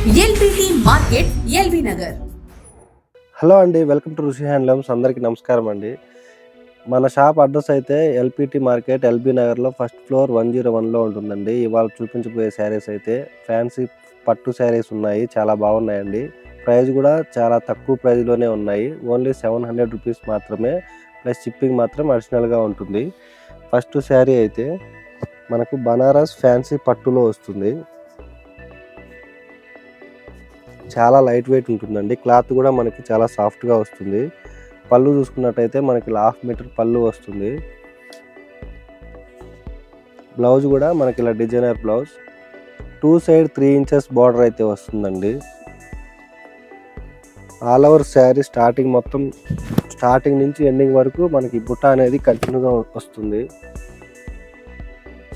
LBT market, LB Nagar. Hello అండి, welcome to ఋషి handlooms. అందరికీ నమస్కారం అండి. మన షాప్ అడ్రస్ అయితే ఎల్పిటి మార్కెట్, ఎల్బీ నగర్లో ఫస్ట్ ఫ్లోర్ 101లో ఉంటుందండి. ఇవాళ చూపించబోయే శారీస్ అయితే ఫ్యాన్సీ పట్టు శారీస్ ఉన్నాయి. చాలా బాగున్నాయండి. ప్రైస్ కూడా చాలా తక్కువ ప్రైస్లోనే ఉన్నాయి. ఓన్లీ 700 రూపీస్ మాత్రమే, ప్లస్ షిప్పింగ్ మాత్రం అడిషనల్గా ఉంటుంది. ఫస్ట్ శారీ అయితే మనకు బనారస్ ఫ్యాన్సీ పట్టులో వస్తుంది. చాలా లైట్ వెయిట్ ఉంటుందండి. క్లాత్ కూడా మనకి చాలా సాఫ్ట్గా వస్తుంది. పళ్ళు చూసుకున్నట్టయితే మనకి 1/2 మీటర్ పళ్ళు వస్తుంది. బ్లౌజ్ కూడా మనకి ఇలా designer blouse, 2 side 3 inches border అయితే వస్తుందండి. ఆల్ ఓవర్ శారీ స్టార్టింగ్ నుంచి ఎండింగ్ వరకు మనకి బుట్ట అనేది కంటిన్యూగా వస్తుంది.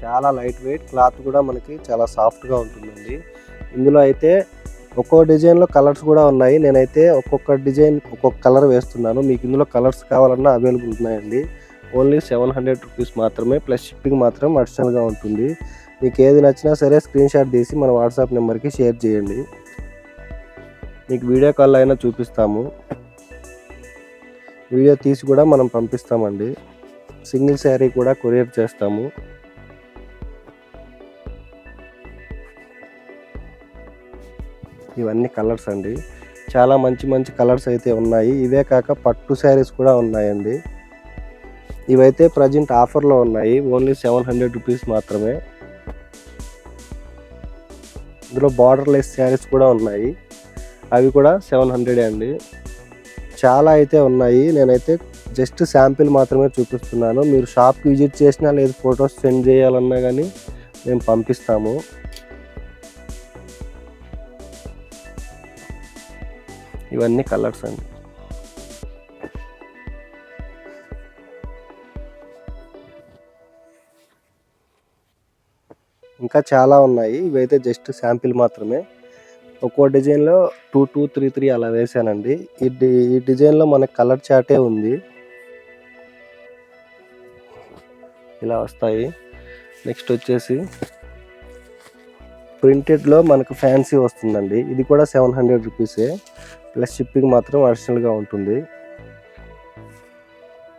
చాలా లైట్ వెయిట్, క్లాత్ కూడా మనకి చాలా సాఫ్ట్గా ఉంటుందండి. ఇందులో అయితే ఒక్కో డిజైన్లో కలర్స్ కూడా ఉన్నాయి. నేనైతే ఒక్కొక్క డిజైన్ ఒక్కొక్క కలర్ వేస్తున్నాను. మీకు ఇందులో కలర్స్ కావాలన్నా అవైలబుల్ ఉన్నాయండి. ఓన్లీ 700 రూపీస్ మాత్రమే, ప్లస్ షిప్పింగ్ మాత్రం అడిషనల్గా ఉంటుంది. మీకు ఏది నచ్చినా సరే స్క్రీన్ షాట్ తీసి మన వాట్సాప్ నెంబర్కి షేర్ చేయండి. మీకు వీడియో కాల్ అయినా చూపిస్తాము. వీడియో తీసి కూడా మనం పంపిస్తామండి. సింగిల్ శారీ కూడా కొరియర్ చేస్తాము. ఇవన్నీ కలర్స్ అండి. చాలా మంచి కలర్స్ అయితే ఉన్నాయి. ఇవే కాక పట్టు శారీస్ కూడా ఉన్నాయండి. ఇవైతే ప్రజెంట్ ఆఫర్లో ఉన్నాయి. ఓన్లీ 700 రూపీస్ మాత్రమే. ఇందులో బార్డర్లెస్ శారీస్ కూడా ఉన్నాయి. అవి కూడా 700 అండి. చాలా అయితే ఉన్నాయి. నేనైతే జస్ట్ శాంపిల్ మాత్రమే చూపిస్తున్నాను. మీరు షాప్కి విజిట్ చేసినా లేదు ఫొటోస్ సెండ్ చేయాలన్నా కానీ మేము పంపిస్తాము. ఇవన్నీ కలర్స్ అండి. ఇంకా చాలా ఉన్నాయి. ఇవైతే జస్ట్ శాంపిల్ మాత్రమే. ఒక్కో డిజైన్లో 2, 2, 3, 3 అలా వేసానండి. ఈ డిజైన్లో మనకు కలర్ చార్టే ఉంది. ఇలా వస్తాయి. నెక్స్ట్ వచ్చేసి ప్రింటెడ్లో మనకు ఫ్యాన్సీ వస్తుందండి. ఇది కూడా 700 రూపీసే, ప్లస్ షిప్పింగ్ మాత్రం అడిషనల్గా ఉంటుంది.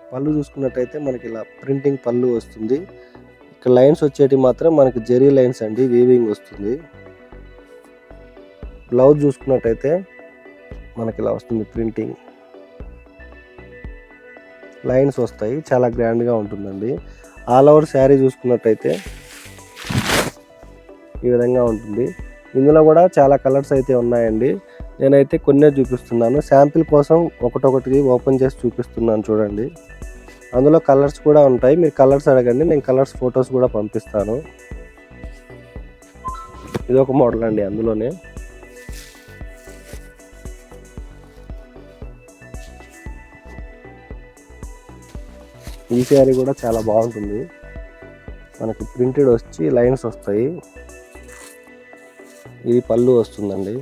పళ్ళు చూసుకున్నట్టయితే మనకి ఇలా ప్రింటింగ్ పళ్ళు వస్తుంది. ఇక్కడ లైన్స్ వచ్చేటి మాత్రం మనకి జెరీ లైన్స్ అండి, వీవింగ్ వస్తుంది. బ్లౌజ్ చూసుకున్నట్టయితే మనకి ఇలా వస్తుంది, ప్రింటింగ్ లైన్స్ వస్తాయి. చాలా గ్రాండ్గా ఉంటుందండి. ఆల్ ఓవర్ శారీ చూసుకున్నట్టయితే ఈ విధంగా ఉంటుంది. ఇందులో కూడా చాలా కలర్స్ అయితే ఉన్నాయండి. నేనైతే కొన్నే చూపిస్తున్నాను. శాంపిల్ కోసం ఒకటొకటి ఓపెన్ చేసి చూపిస్తున్నాను చూడండి. అందులో కలర్స్ కూడా ఉంటాయి. మీరు కలర్స్ అడగండి, నేను కలర్స్ ఫొటోస్ కూడా పంపిస్తాను. ఇది ఒక మోడల్ అండి. అందులోనే ఈ శారీ కూడా చాలా బాగుంటుంది. మనకి ప్రింటెడ్ వచ్చి లైన్స్ వస్తాయి. ఇది పళ్ళు వస్తుందండి.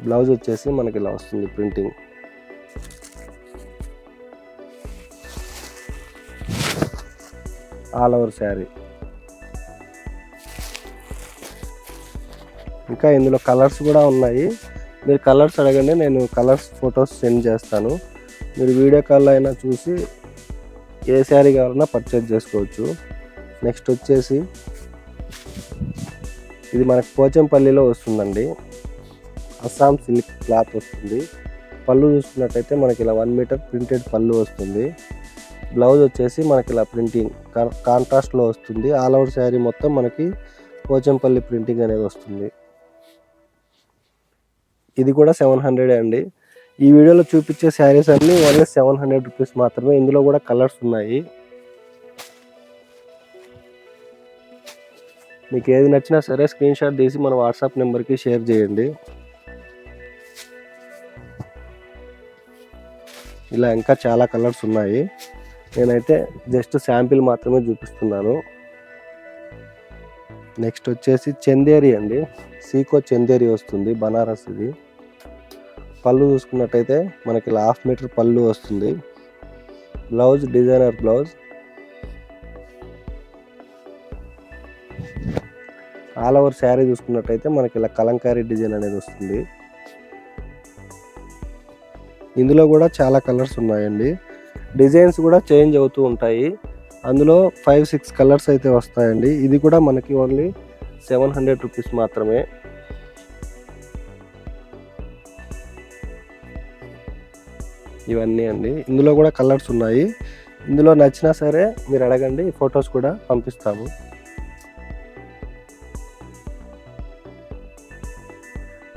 బ్లౌజ్ వచ్చేసి మనకి ఇలా వస్తుంది, ప్రింటింగ్. All over sari. ఇంకా ఇందులో కలర్స్ కూడా ఉన్నాయి. మీరు కలర్స్ అడగండి, నేను కలర్స్ ఫొటోస్ సెండ్ చేస్తాను. మీరు వీడియో కాల్లో అయినా చూసి ఏ శారీ కావాలన్నా పర్చేజ్ చేసుకోవచ్చు. నెక్స్ట్ వచ్చేసి ఇది మనకు పోచంపల్లిలో వస్తుందండి. అస్సాం సిల్క్ క్లాత్ వస్తుంది. పళ్ళు చూసుకున్నట్టయితే మనకి ఇలా 1 మీటర్ ప్రింటెడ్ పళ్ళు వస్తుంది. బ్లౌజ్ వచ్చేసి మనకి ఇలా ప్రింటింగ్ కాంట్రాస్ట్లో వస్తుంది. ఆల్ ఓవర్ శారీ మొత్తం మనకి పోచంపల్లి ప్రింటింగ్ అనేది వస్తుంది. ఇది కూడా 700 అండి. ఈ వీడియోలో చూపించే శారీస్ అన్నీ ఓన్లీ 700 రూపీస్ మాత్రమే. ఇందులో కూడా కలర్స్ ఉన్నాయి. మీకు ఏది నచ్చినా సరే స్క్రీన్ షాట్ తీసి మన వాట్సాప్ నెంబర్కి షేర్ చేయండి. ఇలా ఇంకా చాలా కలర్స్ ఉన్నాయి. నేనైతే జస్ట్ శాంపిల్ మాత్రమే చూపిస్తున్నాను. నెక్స్ట్ వచ్చేసి చందేరి అండి. సీకో చందేరి వస్తుంది, బనారస్. ఇది పళ్ళు చూసుకున్నట్టయితే మనకి 1/2 మీటర్ పళ్ళు వస్తుంది. Blouse designer blouse. All over sari చూసుకున్నట్టయితే మనకి ఇలా కలంకారీ డిజైన్ అనేది వస్తుంది. ఇందులో కూడా చాలా కలర్స్ ఉన్నాయండి. డిజైన్స్ కూడా చేంజ్ అవుతూ ఉంటాయి. అందులో 5-6 కలర్స్ అయితే వస్తాయండి. ఇది కూడా మనకి ఓన్లీ 700 రూపీస్ మాత్రమే. ఇవన్నీ అండి. ఇందులో కూడా కలర్స్ ఉన్నాయి. ఇందులో నచ్చినా సరే మీరు అడగండి, ఫొటోస్ కూడా పంపిస్తాము.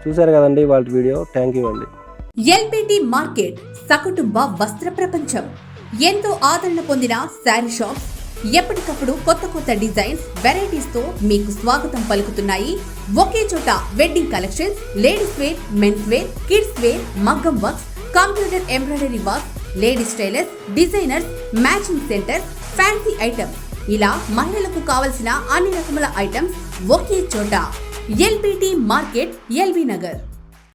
చూసారు కదండి వాళ్ళ వీడియో. థ్యాంక్ యూ అండి. ఎల్పిటి మార్కెట్ సకుటుంబ వస్త్ర ప్రపంచం. ఎంతో ఆదరణ పొందిన శారీ షాప్స్ ఎప్పటికప్పుడు కొత్త డిజైన్స్, వెరైటీస్ తో మీకు స్వాగతం పలుకుతున్నాయి. ఒకే చోట wedding collections, ladies wear, men's wear, kids wear, మగ్గం works, computer embroidery work, ladies tailors, designers, matching centre, fancy items, ఇలా మహిళలకు కావలసిన అన్ని రకముల ఐటమ్స్ ఒకే చోట. LPT market, LB Nagar.